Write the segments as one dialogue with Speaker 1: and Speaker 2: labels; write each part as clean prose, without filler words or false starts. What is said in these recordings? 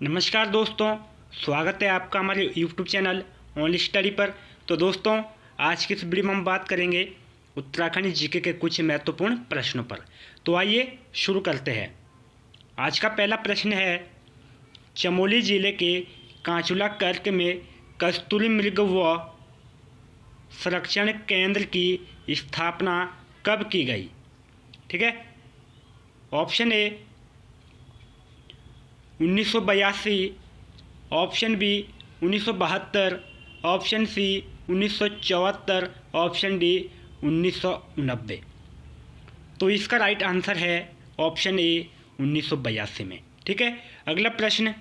Speaker 1: नमस्कार दोस्तों, स्वागत है आपका हमारे YouTube चैनल ओनली स्टडी पर। तो दोस्तों, आज की इस वीडियो में हम बात करेंगे उत्तराखंड जीके के कुछ महत्वपूर्ण प्रश्नों पर। तो आइए शुरू करते हैं। आज का पहला प्रश्न है, चमोली जिले के कांचुला कर्क में कस्तूरी मृग व संरक्षण केंद्र की स्थापना कब की गई? ठीक है। Option A 1982, option B 1972, option C 1974, option D 1990। तो इसका राइट आंसर है ऑप्शन ए 1982 में। ठीक है। अगला प्रश्न,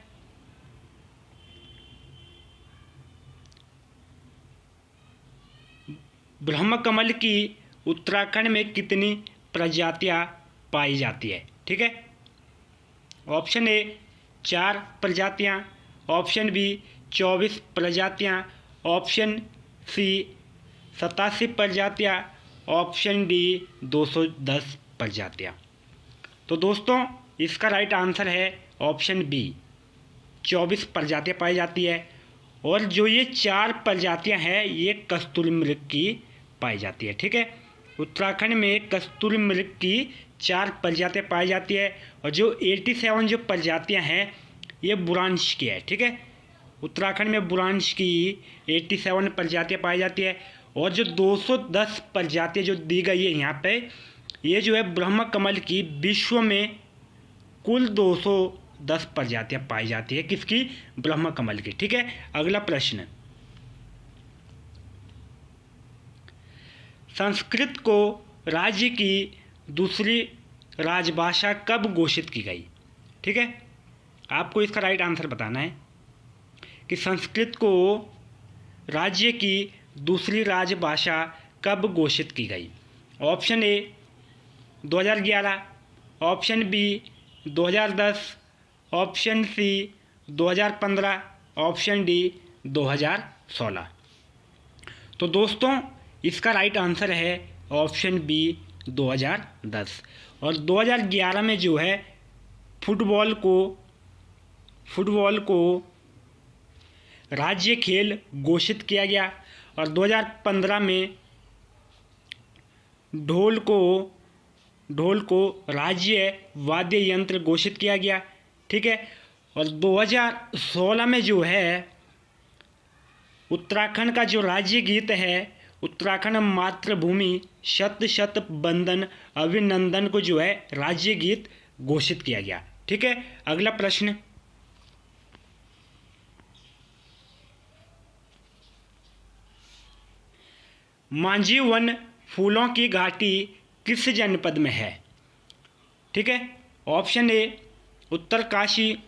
Speaker 1: ब्रह्मकमल की उत्तराखंड में कितनी प्रजातियां पाई जाती है? ठीक है। ऑप्शन ए 4 प्रजातियां, ऑप्शन बी 24 प्रजातियां, ऑप्शन सी 87 प्रजातियां, ऑप्शन डी 210 प्रजातियां। तो दोस्तों, इसका राइट आंसर है ऑप्शन बी 24 प्रजातियां पाई जाती है। और जो ये 4 प्रजातियां हैं ये कस्तूरी मृग की पाई जाती है। ठीक है। उत्तराखंड में कस्तूरी मृग की 4 प्रजातियां पाई जाती है और जो 87 जो प्रजातियां हैं ये बुरांश की है। ठीक है। उत्तराखंड में बुरांश की 87 प्रजातियां पाई जाती है और जो 210 प्रजातियां जो दी गई है यहाँ पे, ये जो है ब्रह्मकमल की विश्व में कुल 210 प्रजातियां पाई जाती है। किसकी? ब्रह्मकमल की। ठीक है। अगला प्रश्न, संस्कृत को राज्य की दूसरी राजभाषा कब घोषित की गई? ठीक है। आपको इसका राइट आंसर बताना है कि संस्कृत को राज्य की दूसरी राजभाषा कब घोषित की गई। Option A 2011, option B 2010, option C 2015, option D 2016। तो दोस्तों, इसका राइट आंसर है ऑप्शन बी 2010। और 2011 में जो है फुटबॉल को राज्य खेल घोषित किया गया और 2015 में ढोल को राज्य वाद्य यंत्र घोषित किया गया। ठीक है। और 2016 में जो है उत्तराखंड का जो राज्य गीत है, उत्तराखंड मातृभूमि शत शत बंदन अभिनंदन को जो है राज्य गीत घोषित किया गया। ठीक है। अगला प्रश्न, मांझी वन फूलों की घाटी किस जनपद में है? ठीक है। Option A Uttarkashi,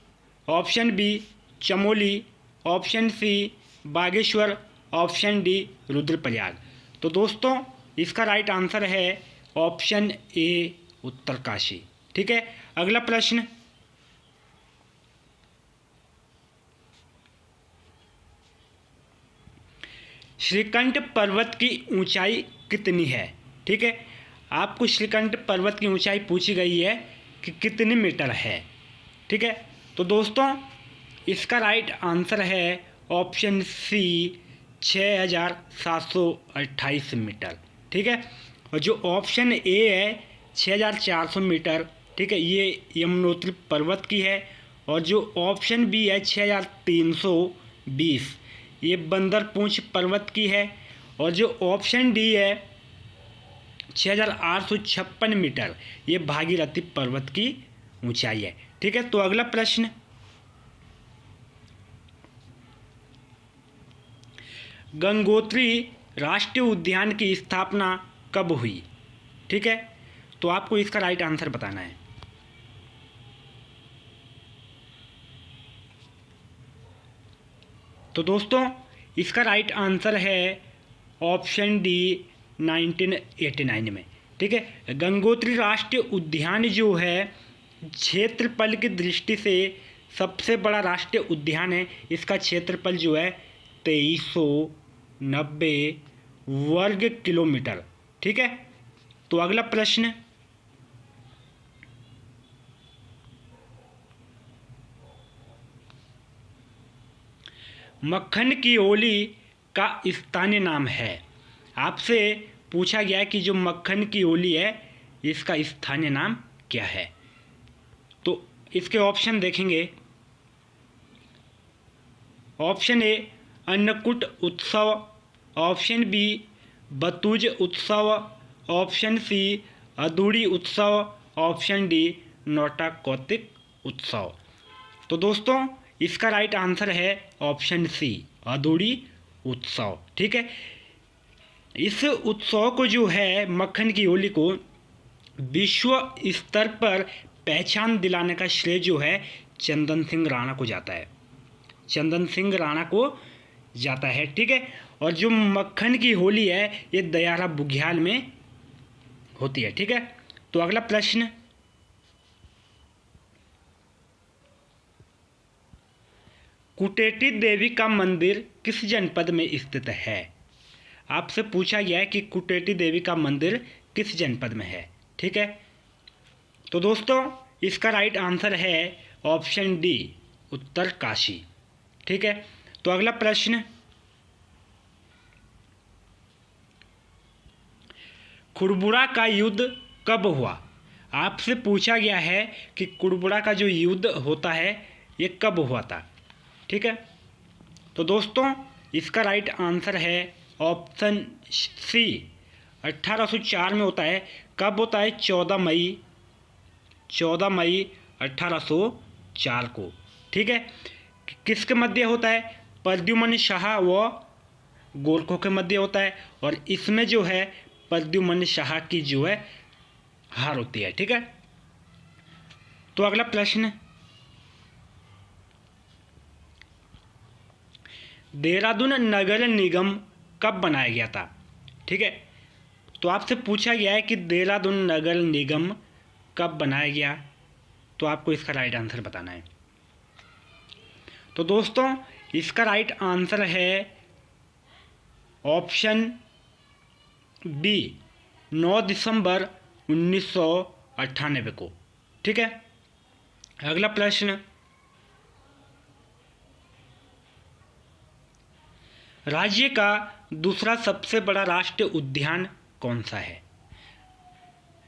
Speaker 1: option B Chamoli, option C Bageshwar, option D Rudraprayag. तो दोस्तों, इसका राइट आंसर है ऑप्शन ए उत्तरकाशी। ठीक है। अगला प्रश्न, श्रीकंठ पर्वत की ऊंचाई कितनी है? ठीक है। आपको श्रीकंठ पर्वत की ऊंचाई पूछी गई है कि कितने मीटर है। ठीक है। तो दोस्तों, इसका राइट आंसर है ऑप्शन सी 6728 मीटर। ठीक है। और जो ऑप्शन ए है 6400 मीटर, ठीक है, ये यमुनोत्री पर्वत की है। और जो ऑप्शन बी है 6320, ये बंदरपूंछ पर्वत की है। और जो ऑप्शन डी है 6856 मीटर, ये भागीरथी पर्वत की ऊंचाई है। ठीक है। तो अगला प्रश्न, गंगोत्री राष्ट्रीय उद्यान की स्थापना कब हुई? ठीक है। तो आपको इसका राइट आंसर बताना है। तो दोस्तों, इसका राइट आंसर है ऑप्शन डी 1989 में। ठीक है। गंगोत्री राष्ट्रीय उद्यान जो है क्षेत्रफल की दृष्टि से सबसे बड़ा राष्ट्रीय उद्यान है। इसका क्षेत्रफल जो है 2390 वर्ग किलोमीटर। ठीक है। तो अगला प्रश्न, मक्खन की होली का स्थानीय नाम है। आपसे पूछा गया है कि जो मक्खन की होली है इसका स्थानीय नाम क्या है। तो इसके ऑप्शन देखेंगे। ऑप्शन ए अन्नकूट उत्सव, ऑप्शन बी बतूज उत्सव, ऑप्शन सी अधूरी उत्सव, ऑप्शन डी नोटा कौतिक उत्सव। तो दोस्तों इसका राइट आंसर है ऑप्शन सी अधूरी उत्सव। ठीक है, इस उत्सव को जो है मक्खन की होली को विश्व स्तर पर पहचान दिलाने का श्रेय जो है चंदन सिंह राणा को जाता है, चंदन सिंह राणा को जाता है। ठीक है, और जो मक्खन की होली है ये दयारा बुग्याल में होती है। ठीक है, तो अगला प्रश्न, कुटेटी देवी का मंदिर किस जनपद में स्थित है। आपसे पूछा गया है कि कुटेटी देवी का मंदिर किस जनपद में है। ठीक है, तो दोस्तों इसका राइट आंसर है ऑप्शन डी उत्तरकाशी। ठीक है, तो अगला प्रश्न, कुड़बुड़ा का युद्ध कब हुआ। आपसे पूछा गया है कि कुड़बुड़ा का जो युद्ध होता है ये कब हुआ था। ठीक है, तो दोस्तों इसका राइट आंसर है ऑप्शन सी 1804 में होता है। कब होता है, 14 मई 1804 को। ठीक है, किसके मध्य होता है, प्रद्युम्न शाह व गोरखों के मध्य होता है, और इसमें जो है प्रद्युम्न शाह की जो है हार होती है। ठीक है, तो अगला प्रश्न, देहरादून नगर निगम कब बनाया गया था। ठीक है, तो आपसे पूछा गया है कि देहरादून नगर निगम कब बनाया गया, तो आपको इसका राइट आंसर बताना है। तो दोस्तों इसका राइट आंसर है ऑप्शन बी 9 दिसंबर 1998 को। ठीक है, अगला प्रश्न, राज्य का दूसरा सबसे बड़ा राष्ट्रीय उद्यान कौन सा है।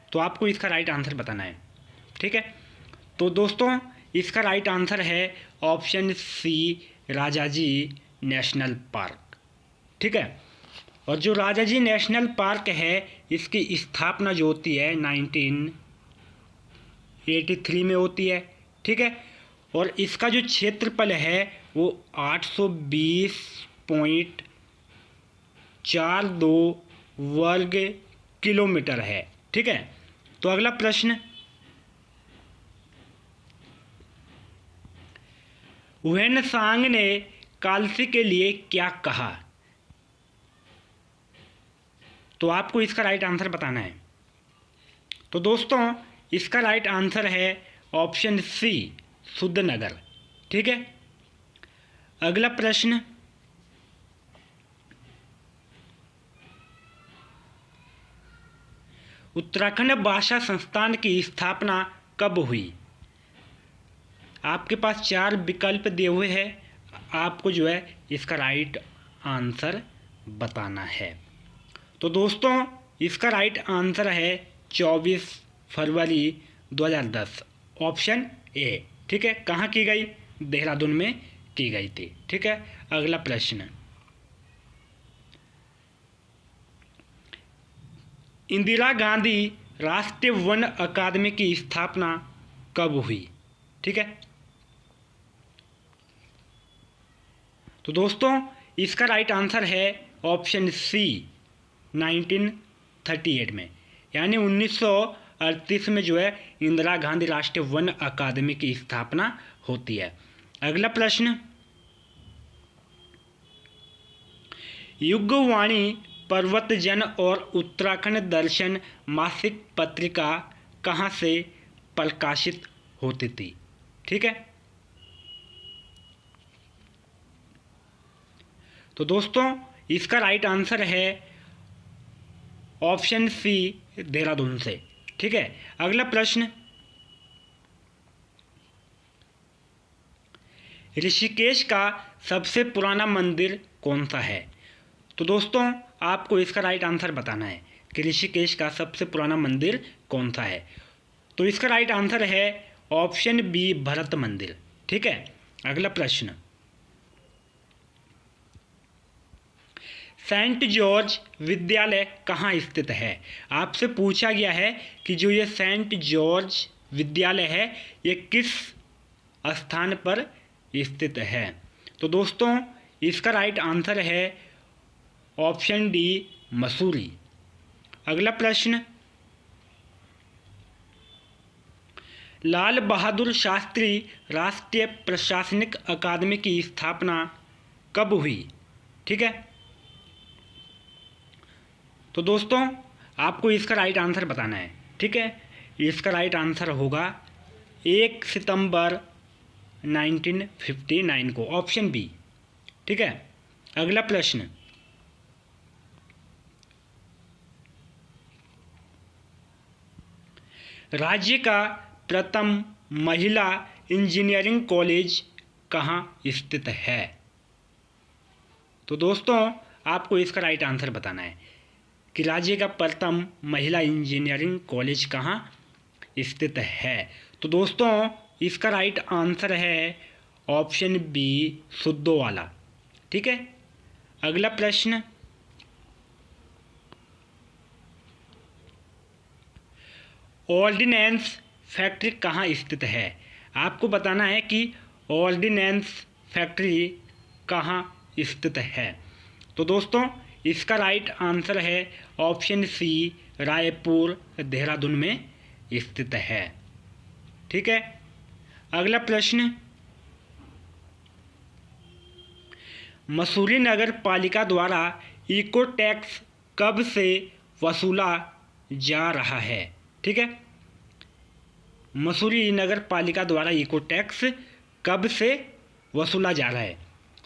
Speaker 1: तो आपको इसका राइट आंसर बताना है। ठीक है, तो दोस्तों इसका राइट आंसर है option C Rajaji national park. ठीक है, और जो राजाजी नेशनल पार्क है इसकी स्थापना जो होती है 1983 में होती है। ठीक है, और इसका जो क्षेत्रफल है वो 820.42 वर्ग किलोमीटर है। ठीक है, तो अगला प्रश्न, ह्वेनसांग ने कालसी के लिए क्या कहा। तो आपको इसका राइट आंसर बताना है। तो दोस्तों इसका राइट आंसर है ऑप्शन सी शुद्ध नगर। ठीक है, अगला प्रश्न, उत्तराखंड भाषा संस्थान की स्थापना कब हुई। आपके पास 4 विकल्प दिए हुए हैं, आपको जो है इसका राइट आंसर बताना है। तो दोस्तों इसका राइट आंसर है 24 फरवरी 2010, ऑप्शन ए। ठीक है, कहाँ की गई, देहरादून में की गई थी। ठीक है, अगला प्रश्न, इंदिरा गांधी राष्ट्रीय वन अकादमी की स्थापना कब हुई। ठीक है, तो दोस्तों इसका राइट आंसर है ऑप्शन सी 1938 में, यानी 1938 में जो है इंदिरा गांधी राष्ट्रीय वन अकादमी की स्थापना होती है। अगला प्रश्न, युगवाणी पर्वत जन और उत्तराखंड दर्शन मासिक पत्रिका कहाँ से प्रकाशित होती थी। ठीक है, तो दोस्तों इसका राइट आंसर है ऑप्शन सी देहरादून से। ठीक है, अगला प्रश्न, ऋषिकेश का सबसे पुराना मंदिर कौन सा है? तो दोस्तों आपको इसका राइट आंसर बताना है कि ऋषिकेश का सबसे पुराना मंदिर कौन सा है। तो इसका राइट आंसर है ऑप्शन बी, भरत मंदिर। ठीक है, अगला प्रश्न, सेंट जॉर्ज विद्यालय कहाँ स्थित है? आपसे पूछा गया है कि जो ये सेंट जॉर्ज विद्यालय है ये किस स्थान पर स्थित है। तो दोस्तों इसका राइट आंसर है ऑप्शन डी, मसूरी। अगला प्रश्न, लाल बहादुर शास्त्री राष्ट्रीय प्रशासनिक अकादमी की स्थापना कब हुई? ठीक है, तो दोस्तों आपको इसका राइट आंसर बताना है। ठीक है, इसका राइट आंसर होगा 1 सितंबर 1959 को, ऑप्शन बी। ठीक है, अगला प्रश्न, राज्य का प्रथम महिला इंजीनियरिंग कॉलेज कहाँ स्थित है? तो दोस्तों आपको इसका राइट आंसर बताना है कि राज्य का प्रथम महिला इंजीनियरिंग कॉलेज कहाँ स्थित है। तो दोस्तों इसका राइट आंसर है ऑप्शन बी, सुद्दोवाला। ठीक है, अगला प्रश्न, ऑर्डिनेंस फैक्ट्री कहाँ स्थित है? आपको बताना है कि ऑर्डिनेंस फैक्ट्री कहाँ स्थित है। तो दोस्तों इसका राइट आंसर है ऑप्शन सी, रायपुर देहरादून में स्थित है। ठीक है, अगला प्रश्न, मसूरी नगर पालिका द्वारा इको टैक्स कब से वसूला जा रहा है? ठीक है, मसूरी नगर पालिका द्वारा इको टैक्स कब से वसूला जा रहा है?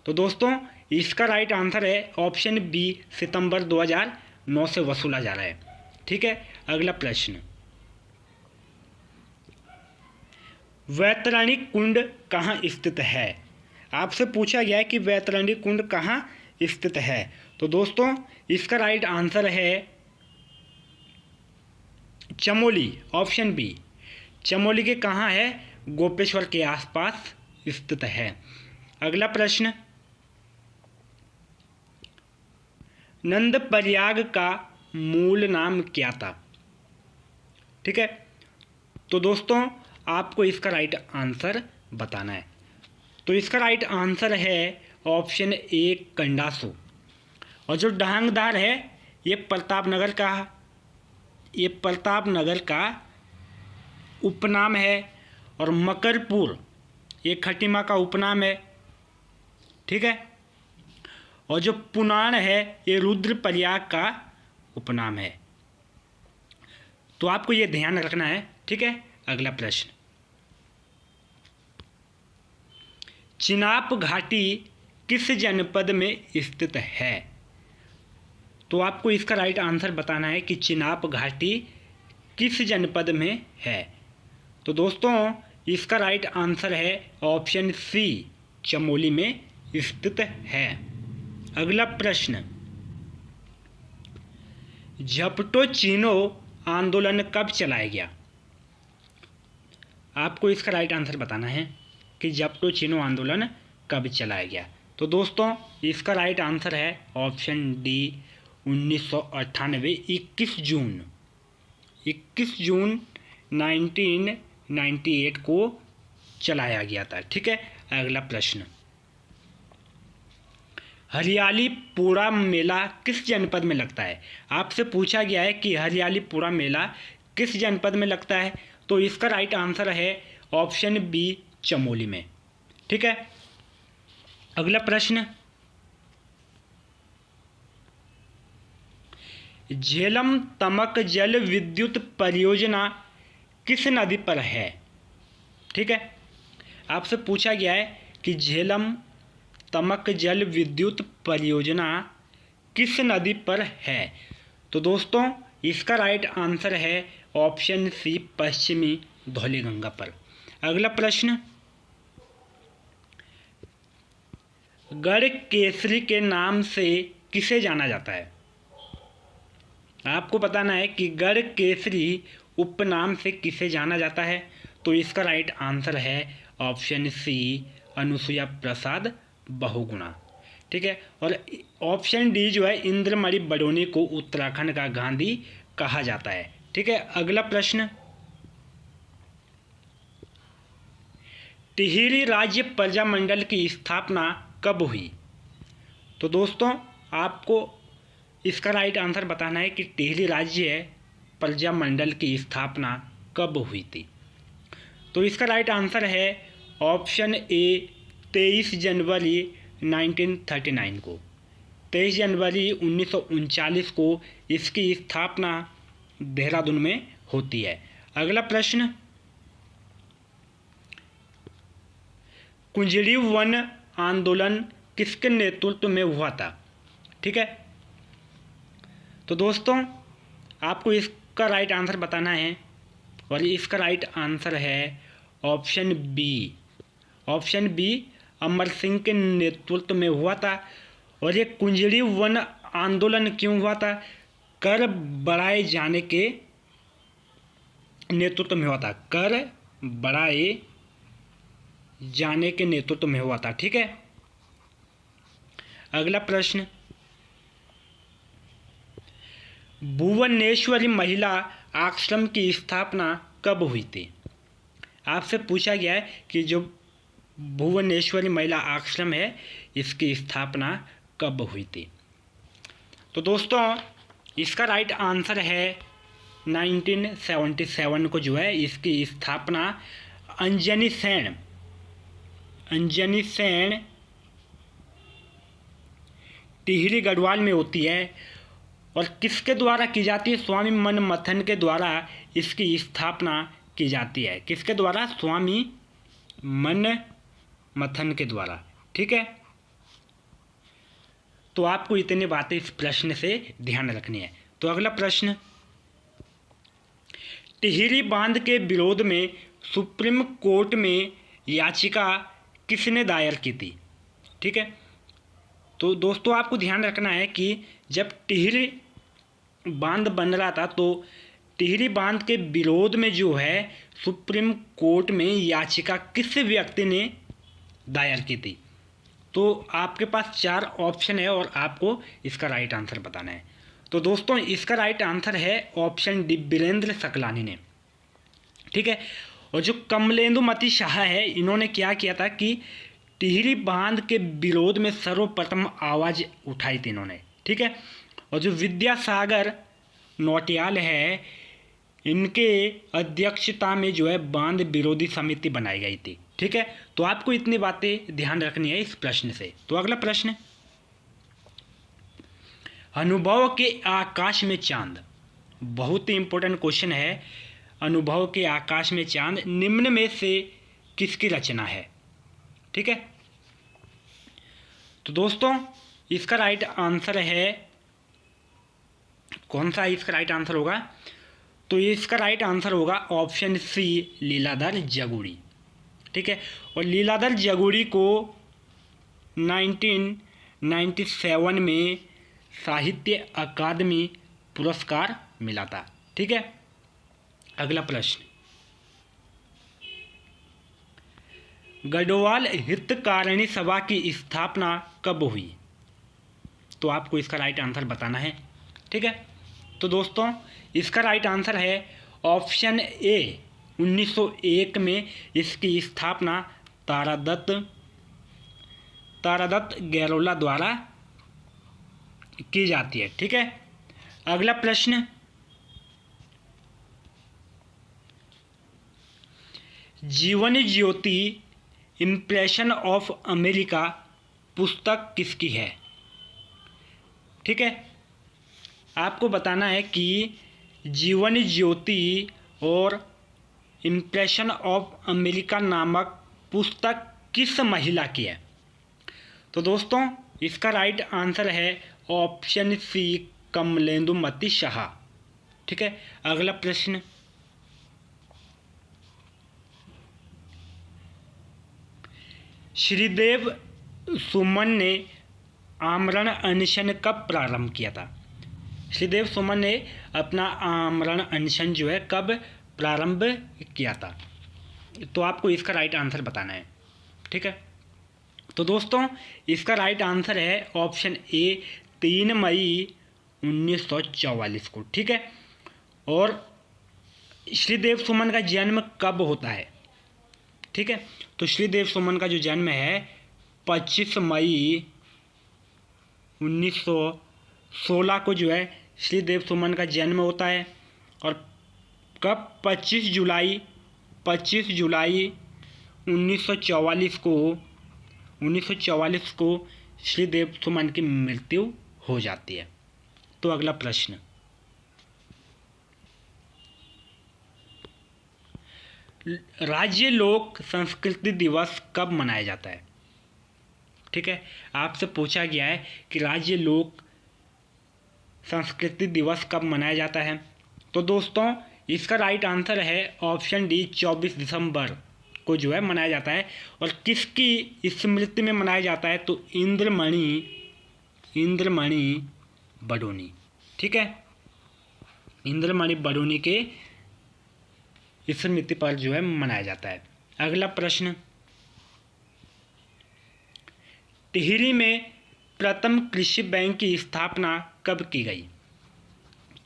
Speaker 1: तो दोस्तों इसका राइट आंसर है ऑप्शन बी, सितंबर 2009 से वसूला जा रहा है। ठीक है, अगला प्रश्न, वैतरणी कुंड कहाँ स्थित है? आपसे पूछा गया है कि वैतरणी कुंड कहाँ स्थित है। तो दोस्तों इसका राइट आंसर है चमोली, ऑप्शन बी। चमोली के कहाँ है? गोपेश्वर के आसपास स्थित है। अगला प्रश्न, नंदप्रयाग का मूल नाम क्या था? ठीक है, तो दोस्तों आपको इसका राइट आंसर बताना है। तो इसका राइट आंसर है ऑप्शन ए, कंडासू। और जो डांगदार है ये प्रतापनगर का उपनाम है, और मकरपुर ये खटीमा का उपनाम है। ठीक है, और जो पुनान है ये रुद्रप्रयाग का उपनाम है। तो आपको ये ध्यान रखना है। ठीक है, अगला प्रश्न, चिनाब घाटी किस जनपद में स्थित है? तो आपको इसका राइट आंसर बताना है कि चिनाब घाटी किस जनपद में है। तो दोस्तों इसका राइट आंसर है ऑप्शन सी, चमोली में स्थित है। अगला प्रश्न, झपटो चीनो आंदोलन कब चलाया गया? आपको इसका राइट आंसर बताना है कि झपटो चीनो आंदोलन कब चलाया गया। तो दोस्तों इसका राइट आंसर है ऑप्शन डी, 1998, 21 जून 1998 को चलाया गया था। ठीक है, अगला प्रश्न, हरियाली पूरा मेला किस जनपद में लगता है? आपसे पूछा गया है कि हरियाली पूरा मेला किस जनपद में लगता है। तो इसका राइट आंसर है ऑप्शन बी, चमोली में। ठीक है, अगला प्रश्न, झेलम तमक जल विद्युत परियोजना किस नदी पर है? ठीक है, आपसे पूछा गया है कि झेलम तमक जल विद्युत परियोजना किस नदी पर है। तो दोस्तों इसका राइट आंसर है ऑप्शन सी, पश्चिमी धौलीगंगा पर। अगला प्रश्न, गढ़ केसरी के नाम से किसे जाना जाता है? आपको बताना है कि गढ़ केसरी उपनाम से किसे जाना जाता है। तो इसका राइट आंसर है ऑप्शन सी, अनुसुईया प्रसाद बहुगुणा। ठीक है, और ऑप्शन डी जो है, इंद्रमणि बडोनी को उत्तराखंड का गांधी कहा जाता है। ठीक है, अगला प्रश्न, टिहरी राज्य प्रजामंडल की स्थापना कब हुई? तो दोस्तों आपको इसका राइट आंसर बताना है कि टिहरी राज्य प्रजामंडल की स्थापना कब हुई थी। तो इसका राइट आंसर है ऑप्शन ए, 23 जनवरी 1939 को। 23 जनवरी 1939 को इसकी स्थापना देहरादून में होती है। अगला प्रश्न, कुंजड़ी वन आंदोलन किसके नेतृत्व में हुआ था? ठीक है, तो दोस्तों आपको इसका राइट आंसर बताना है, और इसका राइट आंसर है option B. Option B Amar Singh के नेतृत्व में हुआ था। और ये कुंजड़ी वन आंदोलन क्यों हुआ था? कर बढ़ाए जाने के नेतृत्व में हुआ था। कर बढ़ाए जाने के नेतृत्व में हुआ था। ठीक है, अगला प्रश्न, भुवनेश्वरी महिला आश्रम की स्थापना कब हुई थी? आपसे पूछा गया है कि जो भुवनेश्वरी महिला आश्रम है इसकी स्थापना कब हुई थी? तो दोस्तों इसका राइट आंसर है 1977 को जो है इसकी स्थापना अंजनी सेन टिहरी गढ़वाल में होती है। और किसके द्वारा की जाती है? स्वामी मनमथन के द्वारा इसकी स्थापना की जाती है। किसके द्वारा? स्वामी मनमथन के द्वारा। ठीक है, तो आपको इतनी बातें इस प्रश्न से ध्यान रखनी है। तो अगला प्रश्न, टिहरी बांध के विरोध में सुप्रीम कोर्ट में याचिका किसने दायर की थी? ठीक है, तो दोस्तों आपको ध्यान रखना है कि जब टिहरी बांध बन रहा था तो टिहरी बांध के विरोध में जो है सुप्रीम कोर्ट में याचिका किस व्यक्ति ने दायर की थी? तो आपके पास 4 ऑप्शन है और आपको इसका राइट आंसर बताना है। तो दोस्तों इसका राइट आंसर है ऑप्शन डी, वीरेंद्र सकलानी ने। ठीक है, और जो कमलेंदुमती शाह है इन्होंने क्या किया था कि टिहरी बांध के विरोध में सर्वप्रथम आवाज़ उठाई थी इन्होंने। ठीक है, और जो विद्यासागर नौटियाल है इनके अध्यक्षता में जो है बांध विरोधी समिति बनाई गई थी। ठीक है, तो आपको इतनी बातें ध्यान रखनी है इस प्रश्न से। तो अगला प्रश्न, अनुभव के आकाश में चांद, बहुत ही इंपॉर्टेंट क्वेश्चन है। अनुभव के आकाश में चांद निम्न में से किसकी रचना है? ठीक है, तो दोस्तों इसका राइट आंसर है, कौन सा इसका राइट आंसर होगा? तो इसका राइट आंसर होगा ऑप्शन सी, लीलाधर जगुड़ी। ठीक है, और लीलाधर जगुड़ी को 1997 में साहित्य अकादमी पुरस्कार मिला था। ठीक है, अगला प्रश्न, गढ़वाल हितकारिणी सभा की स्थापना कब हुई? तो आपको इसका राइट आंसर बताना है। ठीक है, तो दोस्तों इसका राइट आंसर है ऑप्शन ए, 1901 में इसकी स्थापना तारादत्त गैरोला द्वारा की जाती है। ठीक है, अगला प्रश्न, Jeevan Jyoti impression of America पुस्तक किसकी है? ठीक है, आपको बताना है कि जीवन ज्योति और इम्प्रेशन ऑफ अमेरिका नामक पुस्तक किस महिला की है? तो दोस्तों इसका राइट आंसर है ऑप्शन सी, कमलेंदुमती शाह। ठीक है, अगला प्रश्न, श्रीदेव सुमन ने आमरण अनशन कब प्रारंभ किया था? श्रीदेव सुमन ने अपना आमरण अनशन जो है कब प्रारंभ किया था? तो आपको इसका राइट आंसर बताना है, ठीक है। तो दोस्तों इसका राइट आंसर है ऑप्शन ए 3 मई 1944 को, ठीक है। और श्रीदेव सुमन का जन्म कब होता है? ठीक है, तो श्रीदेव सुमन का जो जन्म है 25 मई 1916 को जो है श्रीदेव सुमन का जन्म होता है। और कब? 25 जुलाई 1944 को श्रीदेव सुमन की मृत्यु हो जाती है। तो अगला प्रश्न, राज्य लोक संस्कृति दिवस कब मनाया जाता है? ठीक है, आपसे पूछा गया है कि राज्य लोक संस्कृति दिवस कब मनाया जाता है। तो दोस्तों इसका राइट आंसर है ऑप्शन डी 24 दिसंबर को जो है मनाया जाता है। और किसकी स्मृति में मनाया जाता है? तो इंद्रमणि बडोनी, ठीक है, इंद्रमणि बडोनी के स्मृति पर जो है मनाया जाता है। अगला प्रश्न, टिहरी में प्रथम कृषि बैंक की स्थापना कब की गई?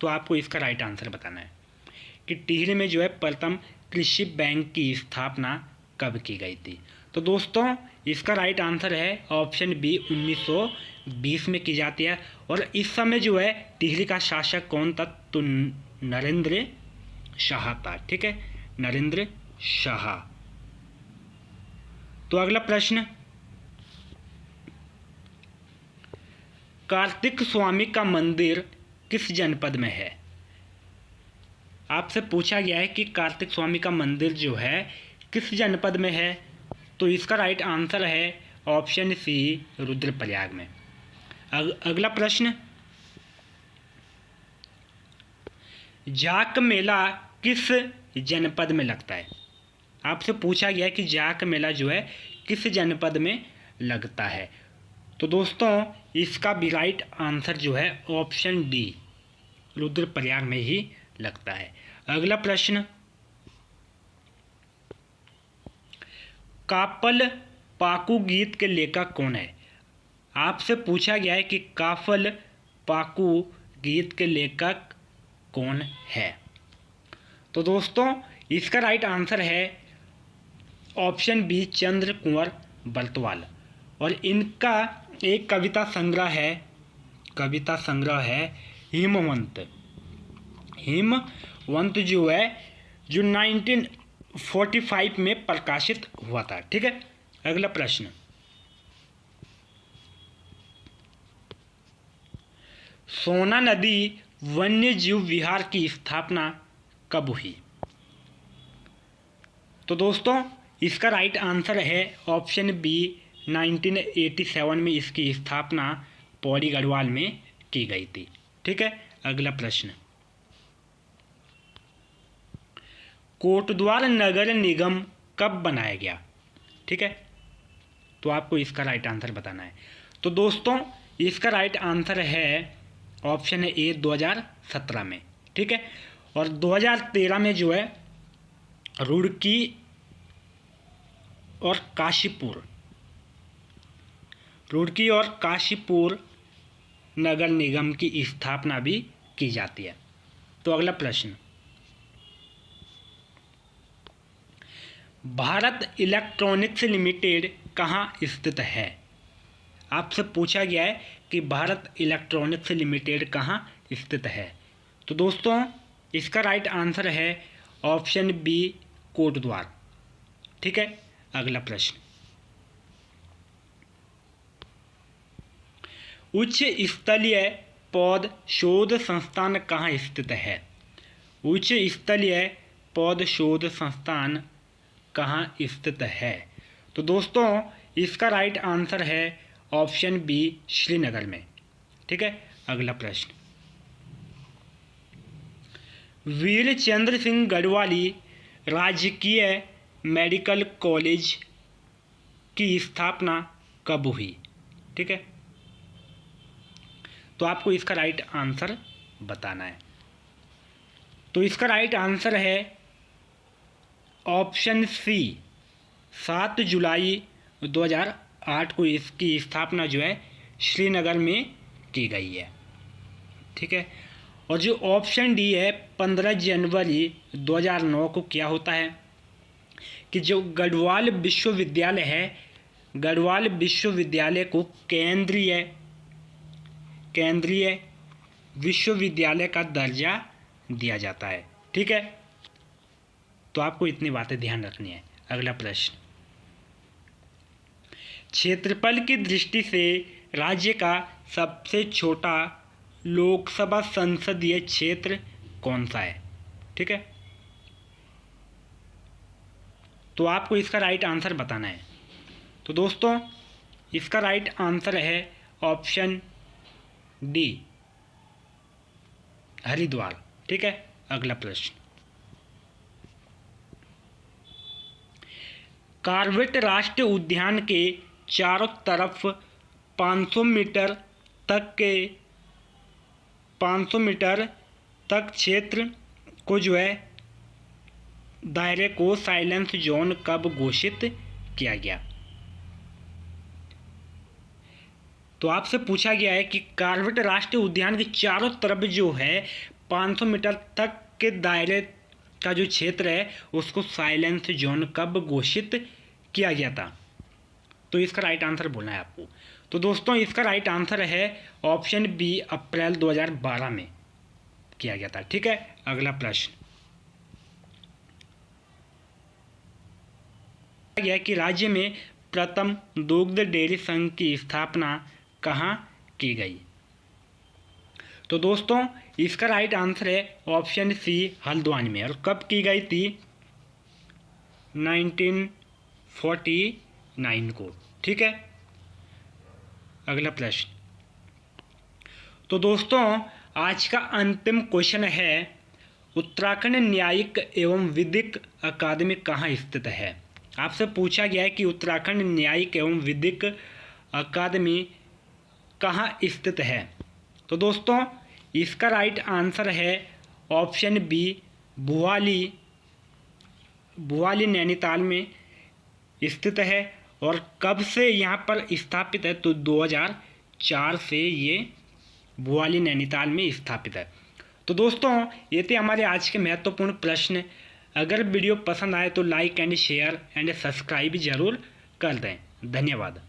Speaker 1: तो आपको इसका राइट आंसर बताना है कि टिहरी में जो है प्रथम कृषि बैंक की स्थापना कब की गई थी। तो दोस्तों इसका राइट आंसर है ऑप्शन बी 1920 में की जाती है। और इस समय जो है टिहरी का शासक कौन था? तो नरेंद्र शाह था, ठीक है, नरेंद्र शाह। तो अगला प्रश्न, कार्तिक स्वामी का मंदिर किस जनपद में है? आपसे पूछा गया है कि कार्तिक स्वामी का मंदिर जो है किस जनपद में है। तो इसका राइट आंसर है ऑप्शन सी रुद्रप्रयाग में। अगला प्रश्न, जाक मेला किस जनपद में लगता है? आपसे पूछा गया है कि जाक मेला जो है किस जनपद में लगता है। तो दोस्तों इसका भी राइट आंसर जो है ऑप्शन डी रुद्रप्रयाग में ही लगता है। अगला प्रश्न, काफल पाकू गीत के लेखक कौन है? आपसे पूछा गया है कि काफल पाकू गीत के लेखक कौन है। तो दोस्तों इसका राइट आंसर है ऑप्शन बी चंद्र कुंवर बलत्वाल। और इनका एक कविता संग्रह है हिमवंत जो है जो 1945 में प्रकाशित हुआ था, ठीक है। अगला प्रश्न, सोना नदी वन्य जीव विहार की स्थापना कब हुई? तो दोस्तों इसका राइट आंसर है ऑप्शन बी 1987 में इसकी स्थापना पौड़ी गढ़वाल में की गई थी, ठीक है। अगला प्रश्न, कोटद्वार नगर निगम कब बनाया गया? ठीक है, तो आपको इसका राइट आंसर बताना है। तो दोस्तों इसका राइट आंसर है ऑप्शन ए 2017 में, ठीक है। और 2013 में जो है रुड़की और काशीपुर नगर निगम की स्थापना भी की जाती है। तो अगला प्रश्न, भारत इलेक्ट्रॉनिक्स लिमिटेड कहाँ स्थित है? आपसे पूछा गया है कि भारत इलेक्ट्रॉनिक्स लिमिटेड कहाँ स्थित है। तो दोस्तों इसका राइट आंसर है ऑप्शन बी कोटद्वार, ठीक है। अगला प्रश्न, उच्च स्तरीय पौध शोध संस्थान कहाँ स्थित है? उच्च स्तरीय पौध शोध संस्थान कहाँ स्थित है? तो दोस्तों इसका राइट आंसर है ऑप्शन बी श्रीनगर में, ठीक है। अगला प्रश्न, वीर चंद्र सिंह गढ़वाली राजकीय मेडिकल कॉलेज की स्थापना कब हुई, ठीक है। तो आपको इसका राइट आंसर बताना है। तो इसका राइट आंसर है ऑप्शन सी, 7 जुलाई 2008 को इसकी स्थापना जो है श्रीनगर में की गई है, ठीक है। और जो ऑप्शन डी है 15 जनवरी 2009 को क्या होता है कि जो गढ़वाल विश्वविद्यालय है, गढ़वाल विश्वविद्यालय को केंद्रीय विश्वविद्यालय का दर्जा दिया जाता है, ठीक है। तो आपको इतनी बातें ध्यान रखनी है। अगला प्रश्न, क्षेत्रफल की दृष्टि से राज्य का सबसे छोटा लोकसभा संसदीय क्षेत्र कौन सा है, ठीक है। तो आपको इसका राइट आंसर बताना है। तो दोस्तों इसका राइट आंसर है ऑप्शन डी, हरिद्वार, ठीक है। अगला प्रश्न, कार्बेट राष्ट्रीय उद्यान के चारों तरफ 500 मीटर तक क्षेत्र को जो है दायरे को साइलेंस जोन कब घोषित किया गया। तो आपसे पूछा गया है कि कार्बेट राष्ट्रीय उद्यान के चारों तरफ जो है 500 मीटर तक के दायरे का जो क्षेत्र है उसको साइलेंस जोन कब घोषित किया गया था। तो इसका राइट आंसर बोलना है आपको। तो दोस्तों इसका राइट आंसर है ऑप्शन बी, अप्रैल 2012 में किया गया था, ठीक है। अगला प्रश्न गया कि राज्य में प्रथम दुग्ध डेयरी संघ की स्थापना कहाँ की गई। तो दोस्तों इसका राइट आंसर है ऑप्शन सी, हल्द्वानी में। और कब की गई थी? 1949 को, ठीक है। अगला प्रश्न, तो दोस्तों आज का अंतिम क्वेश्चन है, उत्तराखंड न्यायिक एवं विधिक अकादमी कहाँ स्थित है। आपसे पूछा गया है कि उत्तराखंड न्यायिक एवं विधिक अकादमी कहाँ स्थित है। तो दोस्तों इसका राइट आंसर है ऑप्शन बी, भुवाली नैनीताल में स्थित है। और कब से यहाँ पर स्थापित है? तो 2004 से ये भुवाली नैनीताल में स्थापित है। तो दोस्तों ये थे हमारे आज के महत्वपूर्ण प्रश्न। अगर वीडियो पसंद आए तो like and share and subscribe जरूर कर दें। धन्यवाद।